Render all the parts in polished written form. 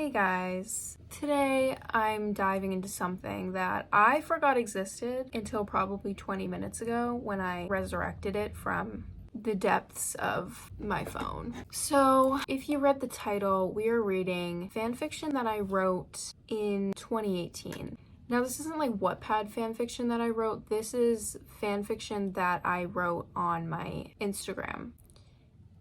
Hey guys, today I'm diving into something that I forgot existed until probably 20 minutes ago when I resurrected it from the depths of my phone. So if you read the title, we are reading fanfiction that I wrote in 2018. Now this isn't like Wattpad fanfiction that I wrote, this is fanfiction that I wrote on my Instagram.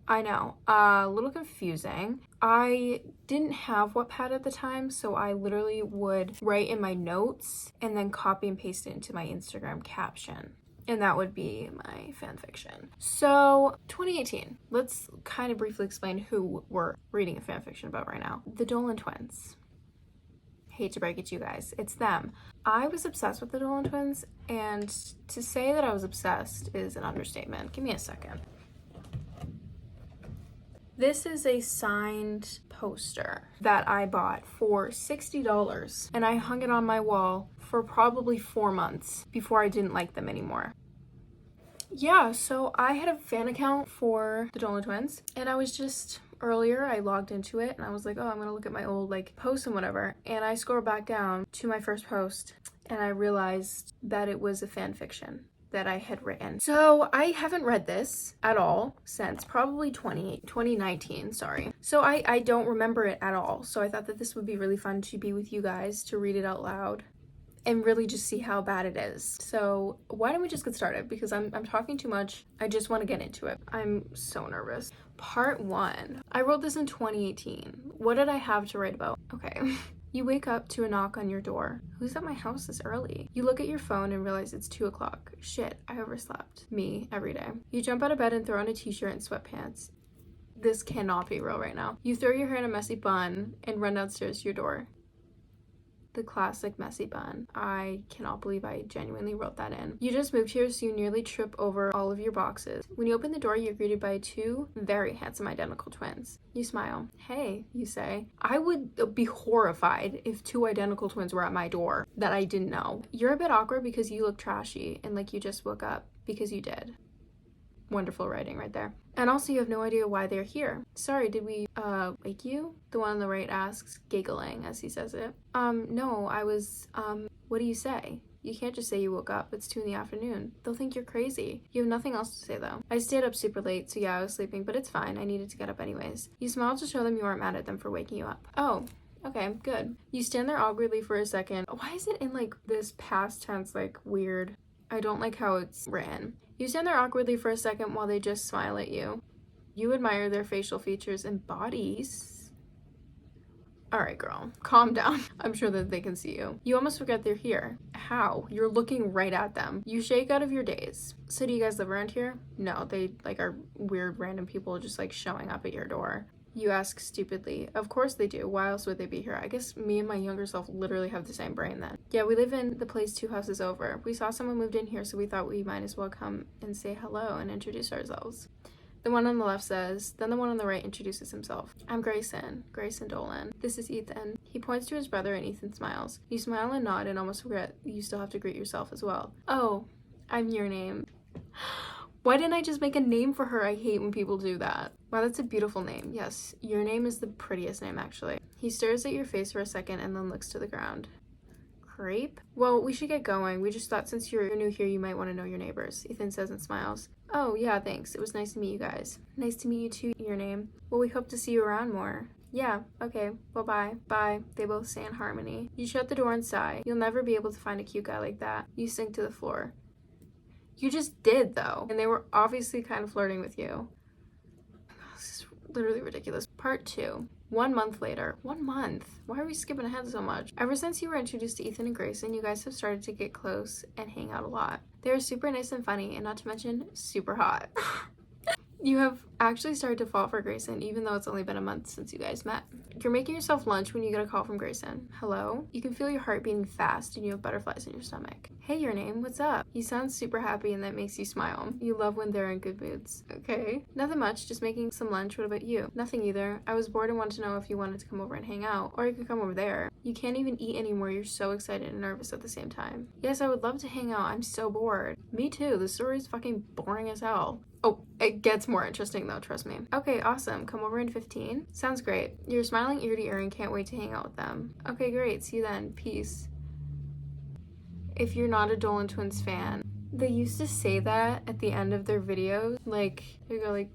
I know, a little confusing. I didn't have Wattpad at the time, so I literally would write in my notes and then copy and paste it into my Instagram caption. And that would be my fanfiction. So, 2018. Let's kind of briefly explain who we're reading a fanfiction about right now. The Dolan twins. Hate to break it to you guys, it's them. I was obsessed with the Dolan twins, and to say that I was obsessed is an understatement. Give me a second. This is a signed poster that I bought for $60, and I hung it on my wall for probably 4 months before I didn't like them anymore. Yeah, so I had a fan account for the Dolan twins, and I was just earlier I logged into it and I was like, oh, I'm gonna look at my old posts and whatever, and I scrolled back down to my first post and I realized that it was a fan fiction that I had written. So I haven't read this at all since probably 2019, sorry. So I don't remember it at all. So I thought that this would be really fun to be with you guys, to read it out loud and really just see how bad it is. So why don't we just get started, because I'm talking too much. I just want to get into it. I'm so nervous. Part 1. I wrote this in 2018. What did I have to write about? Okay. You wake up to a knock on your door. Who's at my house this early? You look at your phone and realize it's 2 o'clock. Shit, I overslept. Me, every day. You jump out of bed and throw on a t-shirt and sweatpants. This cannot be real right now. You throw your hair in a messy bun and run downstairs to your door. The classic messy bun. I cannot believe I genuinely wrote that in. You just moved here, so you nearly trip over all of your boxes. When you open the door, you're greeted by 2 very handsome identical twins. You smile. Hey, you say. I would be horrified if 2 identical twins were at my door that I didn't know. You're a bit awkward because you look trashy and like you just woke up, because you did. Wonderful writing right there. And also you have no idea why they're here. Sorry, did we wake you? The one on the right asks, giggling as he says it. No, I was, what do you say? You can't just say you woke up. It's 2 in the afternoon. They'll think you're crazy. You have nothing else to say though. I stayed up super late, so yeah, I was sleeping, but it's fine. I needed to get up anyways. You smiled to show them you weren't mad at them for waking you up. Oh, okay, good. You stand there awkwardly for a second. Why is it in this past tense, weird? I don't like how it's written. You stand there awkwardly for a second while they just smile at you. You admire their facial features and bodies. Alright, girl, calm down. I'm sure that they can see you. You almost forget they're here. How? You're looking right at them. You shake out of your daze. So do you guys live around here? No, they are weird random people just showing up at your door. You ask stupidly. Of course they do. Why else would they be here? I guess me and my younger self literally have the same brain then. Yeah, we live in the place 2 houses over. We saw someone moved in here, so we thought we might as well come and say hello and introduce ourselves. The one on the left says, then the one on the right introduces himself. I'm Grayson Dolan. This is Ethan. He points to his brother and Ethan smiles. You smile and nod and almost forget you still have to greet yourself as well. Oh, I'm your name. Why didn't I just make a name for her? I hate when people do that. Wow, that's a beautiful name. Yes, your name is the prettiest name, actually. He stares at your face for a second and then looks to the ground. Crepe? Well, we should get going. We just thought since you're new here, you might want to know your neighbors. Ethan says and smiles. Oh, yeah, thanks. It was nice to meet you guys. Nice to meet you too, your name. Well, we hope to see you around more. Yeah, okay, well, bye. Bye, they both say in harmony. You shut the door and sigh. You'll never be able to find a cute guy like that. You sink to the floor. You just did, though, and they were obviously kind of flirting with you. This is literally ridiculous. Part 2. 1 month later. 1 month? Why are we skipping ahead so much? Ever since you were introduced to Ethan and Grayson, you guys have started to get close and hang out a lot. They're super nice and funny, and not to mention, super hot. You have actually started to fall for Grayson, even though it's only been a month since you guys met. You're making yourself lunch when you get a call from Grayson. Hello? You can feel your heart beating fast and you have butterflies in your stomach. Hey, your name, what's up? He sounds super happy and that makes you smile. You love when they're in good moods. Okay. Nothing much, just making some lunch. What about you? Nothing either. I was bored and wanted to know if you wanted to come over and hang out, or you could come over there. You can't even eat anymore. You're so excited and nervous at the same time. Yes, I would love to hang out. I'm so bored. Me too. The story is fucking boring as hell. Oh, it gets more interesting though. though, trust me. Okay, awesome. Come over in 15. Sounds great. You're smiling ear to ear and can't wait to hang out with them. Okay, great. See you then. Peace. If you're not a Dolan Twins fan, they used to say that at the end of their videos. Like, they go like,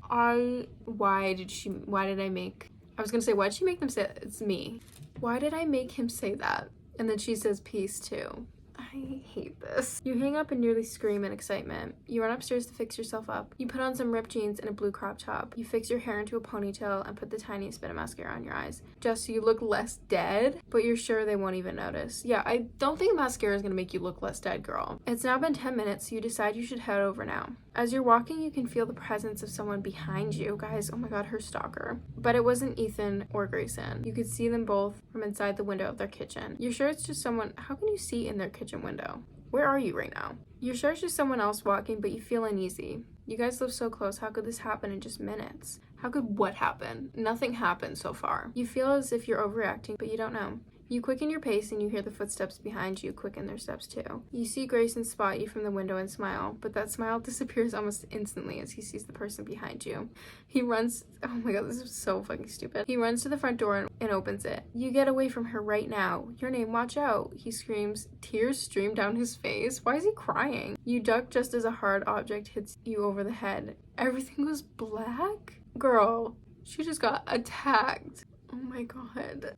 why did I make, I was gonna say, why did she make them say, it's me. Why did I make him say that? And then she says peace too. I hate this. You hang up and nearly scream in excitement. You run upstairs to fix yourself up. You put on some ripped jeans and a blue crop top. You fix your hair into a ponytail and put the tiniest bit of mascara on your eyes, just so you look less dead, but you're sure they won't even notice. Yeah, I don't think mascara is gonna make you look less dead, girl. It's now been 10 minutes, so you decide you should head over now. As you're walking, you can feel the presence of someone behind you. Guys, oh my god, her stalker. But it wasn't Ethan or Grayson. You could see them both from inside the window of their kitchen. You're sure it's just someone. How can you see in their kitchen window? Where are you right now? You're sure it's just someone else walking, but you feel uneasy. You guys live so close. How could this happen in just minutes? How could what happen? Nothing happened so far. You feel as if you're overreacting, but you don't know. You quicken your pace and you hear the footsteps behind you quicken their steps too. You see Grayson spot you from the window and smile, but that smile disappears almost instantly as he sees the person behind you. He runs, oh my god, this is so fucking stupid. He runs to the front door and opens it. You get away from her right now. Your name, watch out, he screams. Tears stream down his face. Why is he crying? You duck just as a hard object hits you over the head. Everything was black? Girl, she just got attacked. Oh my god.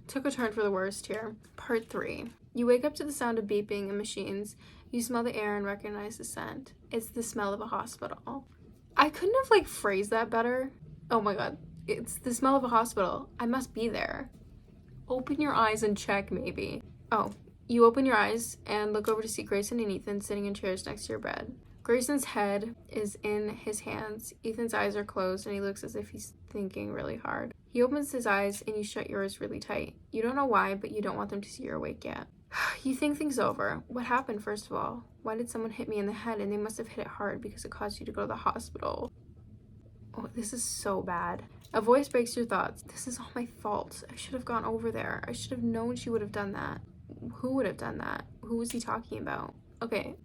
Took a turn for the worst here. Part 3. You wake up to the sound of beeping and machines. You smell the air and recognize the scent. It's the smell of a hospital. I couldn't have like phrased that better. Oh my god. It's the smell of a hospital. I must be there. Open your eyes and check maybe. Oh, you open your eyes and look over to see Grayson and Ethan sitting in chairs next to your bed. Grayson's head is in his hands. Ethan's eyes are closed and he looks as if he's thinking really hard. He opens his eyes and you shut yours really tight. You don't know why, but you don't want them to see you're awake yet. You think things over. What happened, first of all? Why did someone hit me in the head? And they must have hit it hard because it caused you to go to the hospital. Oh, this is so bad. A voice breaks your thoughts. This is all my fault. I should have gone over there. I should have known she would have done that. Who would have done that? Who was he talking about? Okay.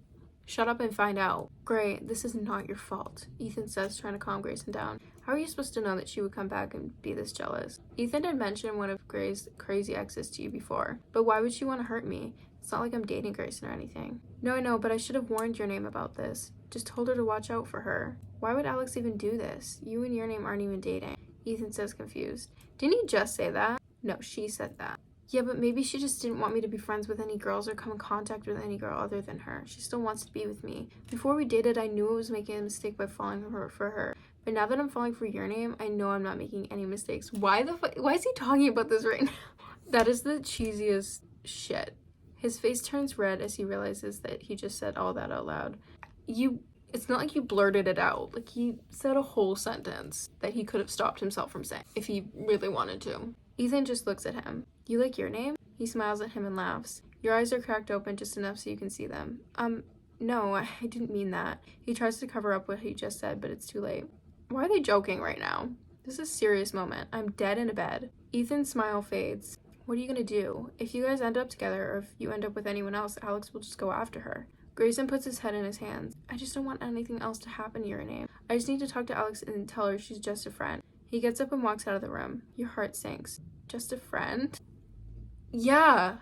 Shut up and find out. Gray, this is not your fault, Ethan says, trying to calm Grayson down. How are you supposed to know that she would come back and be this jealous? Ethan had mentioned one of Gray's crazy exes to you before, but why would she want to hurt me? It's not like I'm dating Grayson or anything. No, I know, but I should have warned your name about this. Just told her to watch out for her. Why would Alex even do this? You and your name aren't even dating. Ethan says, confused. Didn't he just say that? No, she said that. Yeah, but maybe she just didn't want me to be friends with any girls or come in contact with any girl other than her. She still wants to be with me. Before we dated, I knew I was making a mistake by falling for her. But now that I'm falling for your name, I know I'm not making any mistakes. Why is he talking about this right now? That is the cheesiest shit. His face turns red as he realizes that he just said all that out loud. It's not like you blurted it out. Like, he said a whole sentence that he could have stopped himself from saying if he really wanted to. Ethan just looks at him. You like your name? He smiles at him and laughs. Your eyes are cracked open just enough so you can see them. No, I didn't mean that. He tries to cover up what he just said, but it's too late. Why are they joking right now? This is a serious moment. I'm dead in a bed. Ethan's smile fades. What are you gonna do? If you guys end up together, or if you end up with anyone else, Alex will just go after her. Grayson puts his head in his hands. I just don't want anything else to happen to your name. I just need to talk to Alex and tell her she's just a friend. He gets up and walks out of the room. Your heart sinks. Just a friend? Yeah.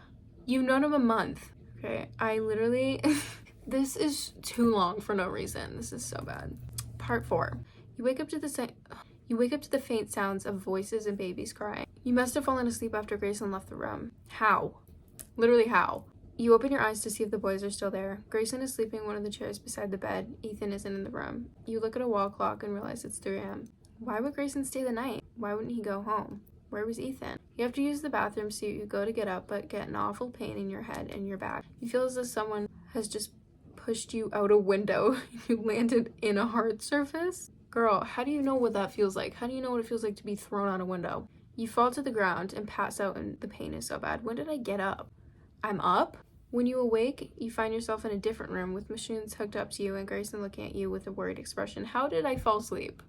You've known him a month. Okay, I literally... This is too long for no reason. This is so bad. Part 4. You wake up to the faint sounds of voices and babies crying. You must have fallen asleep after Grayson left the room. How? Literally how? You open your eyes to see if the boys are still there. Grayson is sleeping in one of the chairs beside the bed. Ethan isn't in the room. You look at a wall clock and realize it's 3 a.m. Why would Grayson stay the night? Why wouldn't he go home? Where was Ethan? You have to use the bathroom, so you go to get up, but get an awful pain in your head and your back. You feel as if someone has just pushed you out a window. You landed in a hard surface. Girl, how do you know what that feels like? How do you know what it feels like to be thrown out a window? You fall to the ground and pass out, and the pain is so bad. When did I get up? I'm up? When you awake, you find yourself in a different room with machines hooked up to you and Grayson looking at you with a worried expression. How did I fall asleep?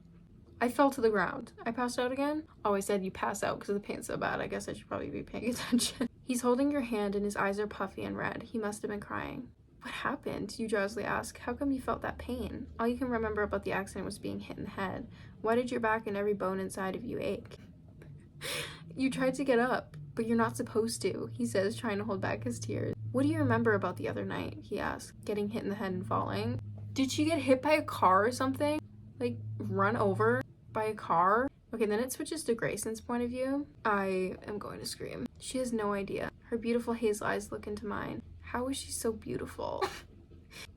I fell to the ground. I passed out again? Oh, I said you pass out because the pain's so bad. I guess I should probably be paying attention. He's holding your hand and his eyes are puffy and red. He must have been crying. What happened? You drowsily ask. How come you felt that pain? All you can remember about the accident was being hit in the head. Why did your back and every bone inside of you ache? You tried to get up, but you're not supposed to, he says, trying to hold back his tears. What do you remember about the other night? He asks, getting hit in the head and falling. Did she get hit by a car or something? Like, run over by a car? Okay, then it switches to Grayson's point of view. I am going to scream. She has no idea. Her beautiful hazel eyes look into mine. How is she so beautiful?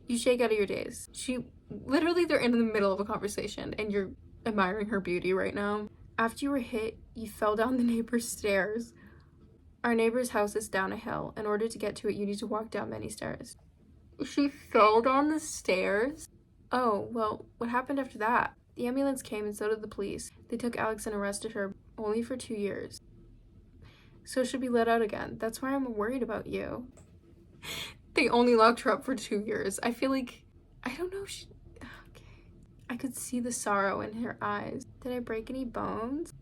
You shake out of your daze. Literally, they're in the middle of a conversation and you're admiring her beauty right now. After you were hit, you fell down the neighbor's stairs. Our neighbor's house is down a hill. In order to get to it, you need to walk down many stairs. She fell down the stairs? Oh, well, what happened after that? The ambulance came and so did the police. They took Alex and arrested her, only for 2 years. So she'll be let out again. That's why I'm worried about you. They only locked her up for 2 years. I feel like, I don't know, okay. I could see the sorrow in her eyes. Did I break any bones?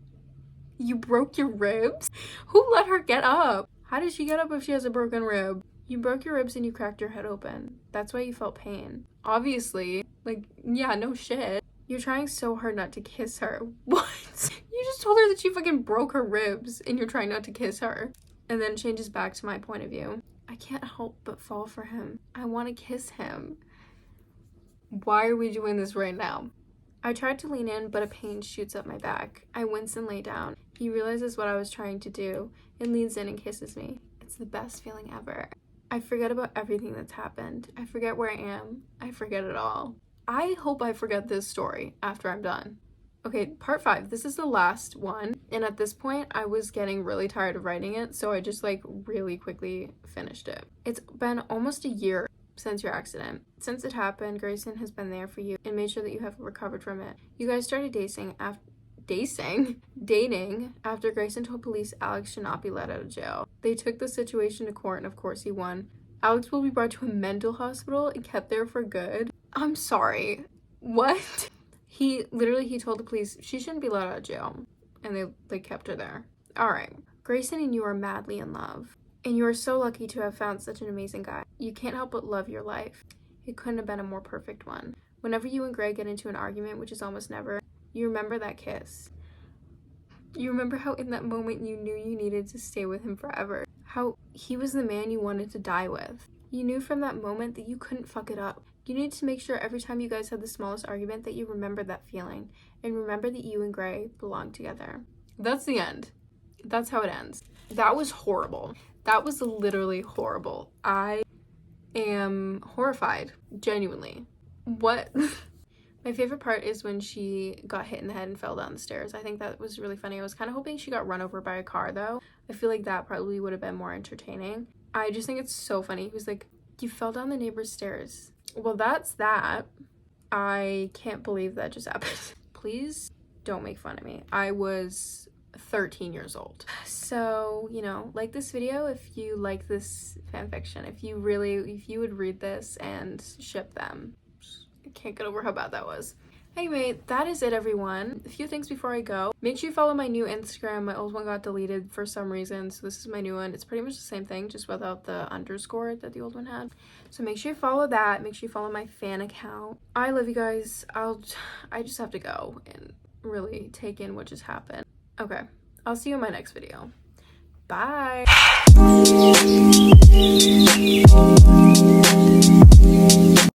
You broke your ribs? Who let her get up? How did she get up if she has a broken rib? You broke your ribs and you cracked your head open. That's why you felt pain. Obviously. Like, yeah, no shit. You're trying so hard not to kiss her. What? You just told her that she fucking broke her ribs and you're trying not to kiss her. And then changes back to my point of view. I can't help but fall for him. I want to kiss him. Why are we doing this right now? I tried to lean in, but a pain shoots up my back. I wince and lay down. He realizes what I was trying to do and leans in and kisses me. It's the best feeling ever. I forget about everything that's happened. I forget where I am. I forget it all. I hope I forget this story after I'm done. Okay, part 5. This is the last one. And at this point, I was getting really tired of writing it, so I just really quickly finished it. It's been almost a year since your accident. Since it happened, Grayson has been there for you and made sure that you have recovered from it. You guys started dating after Grayson told police Alex should not be let out of jail. They took the situation to court and of course he won. Alex will be brought to a mental hospital and kept there for good. I'm sorry. What? He told the police she shouldn't be let out of jail and they kept her there. Alright. Grayson and you are madly in love. And you are so lucky to have found such an amazing guy. You can't help but love your life. It couldn't have been a more perfect one. Whenever you and Greg get into an argument, which is almost never, you remember that kiss. You remember how in that moment you knew you needed to stay with him forever. How he was the man you wanted to die with. You knew from that moment that you couldn't fuck it up. You needed to make sure every time you guys had the smallest argument that you remembered that feeling. And remember that you and Gray belonged together. That's the end. That's how it ends. That was horrible. That was literally horrible. I am horrified, genuinely. What? My favorite part is when she got hit in the head and fell down the stairs. I think that was really funny. I was kind of hoping she got run over by a car, though. I feel like that probably would have been more entertaining. I just think it's so funny. He was like, you fell down the neighbor's stairs. Well, that's that. I can't believe that just happened. Please don't make fun of me. I was 13 years old. So, like this video if you like this fanfiction, if you would read this and ship them. I can't get over how bad that was. Anyway, that is it, everyone. A few things before I go. Make sure you follow my new Instagram. My old one got deleted for some reason, so this is my new one. It's pretty much the same thing, just without the underscore that the old one had. So make sure you follow that. Make sure you follow my fan account. I love you guys. I just have to go and really take in what just happened. Okay, I'll see you in my next video. Bye!